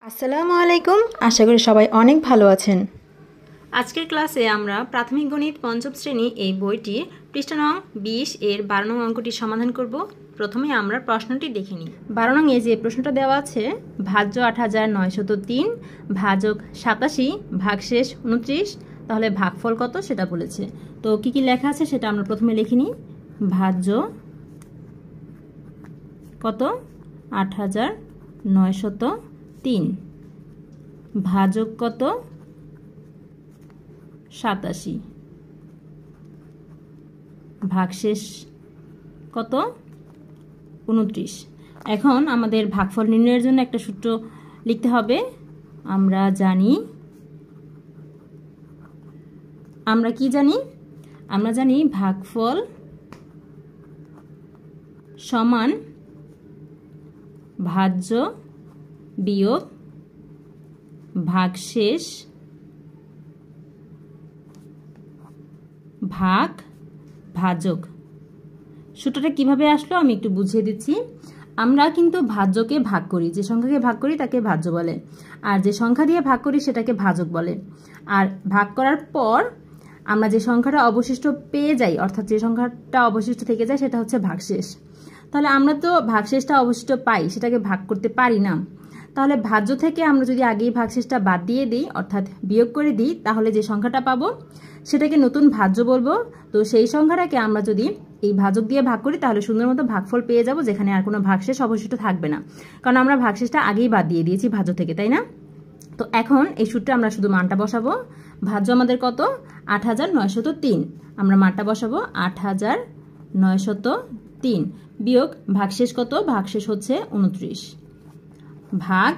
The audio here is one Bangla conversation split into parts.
আসসালামু আলাইকুম। আশা করি সবাই অনেক ভালো আছেন। আজকের ক্লাসে আমরা প্রাথমিক গণিত পঞ্চম শ্রেণী এই বইটি পৃষ্ঠা নং 20 এর 12 নং অঙ্কটি সমাধান করব। প্রথমে আমরা প্রশ্নটি দেখে নিই। 12 নং এ যে প্রশ্নটা দেওয়া আছে, ভাজ্য 8903 ভাজক 87 ভাগশেষ 29, তাহলে ভাগফল কত সেটা বলেছে। তো কি কি লেখা আছে সেটা আমরা প্রথমে লিখে নিই। ভাজ্য কত 8903, ভাজক কত 87, ভাগশেষ কত 29। এখন আমাদের ভাগফল নির্ণয়ের জন্য একটা সূত্র লিখতে হবে। আমরা জানি ভাগফল সমান ভাজ্য বিয়োগ ভাগশেষ ভাগ ভাজক। সূত্রটা কিভাবে আসলো আমি একটু বুঝিয়ে দিচ্ছি। আমরা কিন্তু ভাজ্যকে ভাগ করি, যে সংখ্যাকে ভাগ করি তাকে ভাজ্য বলে, আর যে সংখ্যা দিয়ে ভাগ করি সেটাকে ভাজক বলে। আর ভাগ করার পর আমরা যে সংখ্যাটা অবশিষ্ট পেয়ে যাই, অর্থাৎ যে সংখ্যাটা অবশিষ্ট থেকে যায় সেটা হচ্ছে ভাগশেষ। তাহলে আমরা তো ভাগশেষটা অবশিষ্ট পাই, সেটাকে ভাগ করতে পারি না। তাহলে ভাজ্য থেকে আমরা যদি আগেই ভাগশেষটা বাদ দিয়ে দিই, অর্থাৎ বিয়োগ করে দিই, তাহলে যে সংখ্যাটা পাবো সেটাকে নতুন ভাজ্য বলবো। তো সেই সংখ্যাটাকে আমরা যদি এই ভাজক দিয়ে ভাগ করি তাহলে সুন্দর মতো ভাগফল পেয়ে যাব, যেখানে আর কোনো ভাগশেষ অবশিষ্ট থাকবে না, কারণ আমরা ভাগশেষটা আগেই বাদ দিয়ে দিয়েছি ভাজ্য থেকে, তাই না? তো এখন এই সূত্রে আমরা শুধু মানটা বসাবো। ভাজ্য আমাদের কত 8903, আমরা মানটা বসাবো 8903 বিয়োগ ভাগশেষ কত, ভাগশেষ হচ্ছে 29, ভাগ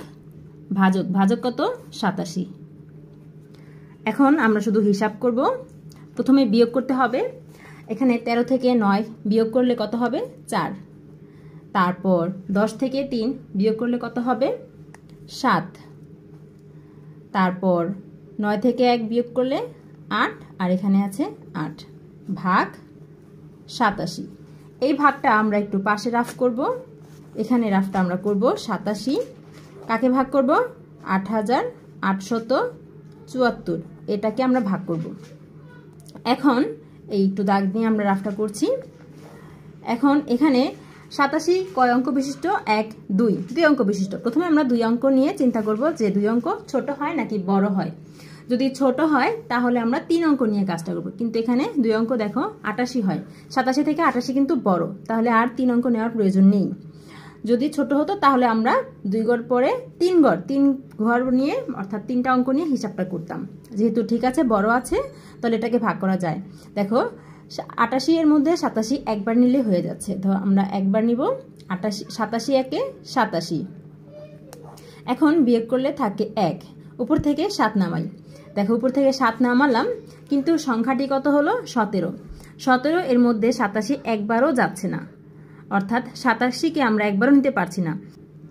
ভাজক কত 87। এখন আমরা শুধু হিসাব করব। প্রথমে বিয়োগ করতে হবে। এখানে 13 থেকে 9 বিয়োগ করলে কত হবে 4, তারপর 10 থেকে 3 বিয়োগ করলে কত হবে 7, তারপর 9 থেকে 1 বিয়োগ করলে 8, আর এখানে আছে 8, ভাগ 87। এই ভাগটা আমরা একটু পাশে রাফ করব। এখানে রাফটা আমরা করব 87 কাকে ভাগ করব 8874, এটাকে আমরা ভাগ করব। এখন এই একটু দাগ দিয়ে আমরা রাফটা করছি। এখন এখানে 87 কয় অঙ্ক বিশিষ্ট, 1 2 অঙ্ক বিশিষ্ট। প্রথমে আমরা 2 অঙ্ক নিয়ে চিন্তা করব যে 2 অঙ্ক ছোট হয় নাকি বড় হয়। যদি ছোট হয় তাহলে আমরা 3 অঙ্ক নিয়ে কাজটা করব, কিন্তু এখানে 2 অঙ্ক দেখো 88 হয়, 87 থেকে 88 কিন্তু বড়, তাহলে আর 3 অঙ্ক নেওয়ার প্রয়োজন নেই। যদি ছোট হতো তাহলে আমরা 2 ঘর পরে 3 ঘর নিয়ে, অর্থাৎ 3টা অঙ্ক নিয়ে হিসাবটা করতাম। যেহেতু ঠিক আছে বড় আছে, তাহলে এটাকে ভাগ করা যায়। দেখো 88 এর মধ্যে 87 একবার নিলে হয়ে যাচ্ছে, তো আমরা একবার নিব। 87 একে 87। এখন বিয়োগ করলে থাকে 1, উপর থেকে 7 নামাই। দেখো উপর থেকে 7 নামালাম, কিন্তু সংখ্যাটি কত হলো 17 এর মধ্যে 87 একবারও যাচ্ছে না, অর্থাৎ 87কে আমরা একবারও নিতে পারছি না।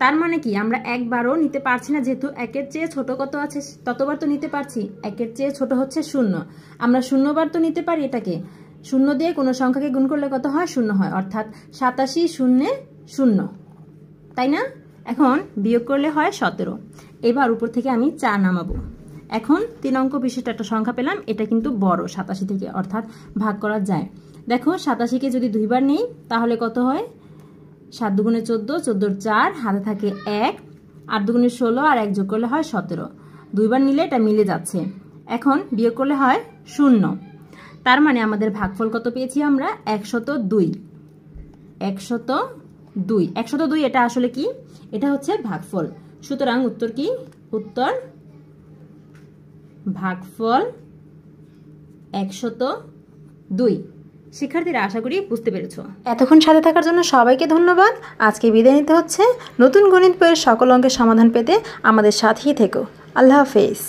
তার মানে কি আমরা একবারও নিতে পারছি না, যেহেতু 1-এর চেয়ে ছোট কত আছে ততবার তো নিতে পারছি। 1-এর চেয়ে ছোট হচ্ছে 0, আমরা 0 বার তো নিতে পারি। এটাকে 0 দিয়ে কোনো সংখ্যাকে গুণ করলে কত হয় 0 হয়, অর্থাৎ 87 0 0, তাই না? এখন বিয়োগ করলে হয় 17। এবার উপর থেকে আমি 4 নামাবো। এখন 3 অঙ্ক বিশিষ্ট একটা সংখ্যা পেলাম, এটা কিন্তু বড় 87 থেকে, অর্থাৎ ভাগ করা যায়। দেখো 87কে যদি 2 বার নেই তাহলে কত হয় 7 দুগুণে 14, 14 4, হাতে থাকে 1, 8 দুগুণে 16, আর 1 যোগ করলে হয় 17। 2 বার নিলে এটা মিলে যাচ্ছে। এখন বিয়োগ করলে হয় 0। তার মানে আমাদের ভাগফল কত পেয়েছি আমরা 102। 102 এটা আসলে কি, এটা হচ্ছে ভাগফল। সুতরাং উত্তর কি, উত্তর ভাগফল 102। শিক্ষার্থীরা আশা করি বুঝতে পেরেছো। এতক্ষণ সাথে থাকার জন্য সবাইকে ধন্যবাদ। আজকে বিদায় নিতে হচ্ছে। নতুন গণিত বইয়ের সকল অঙ্কের সমাধান পেতে আমাদের সাথেই থেকো। আল্লাহ হাফেজ।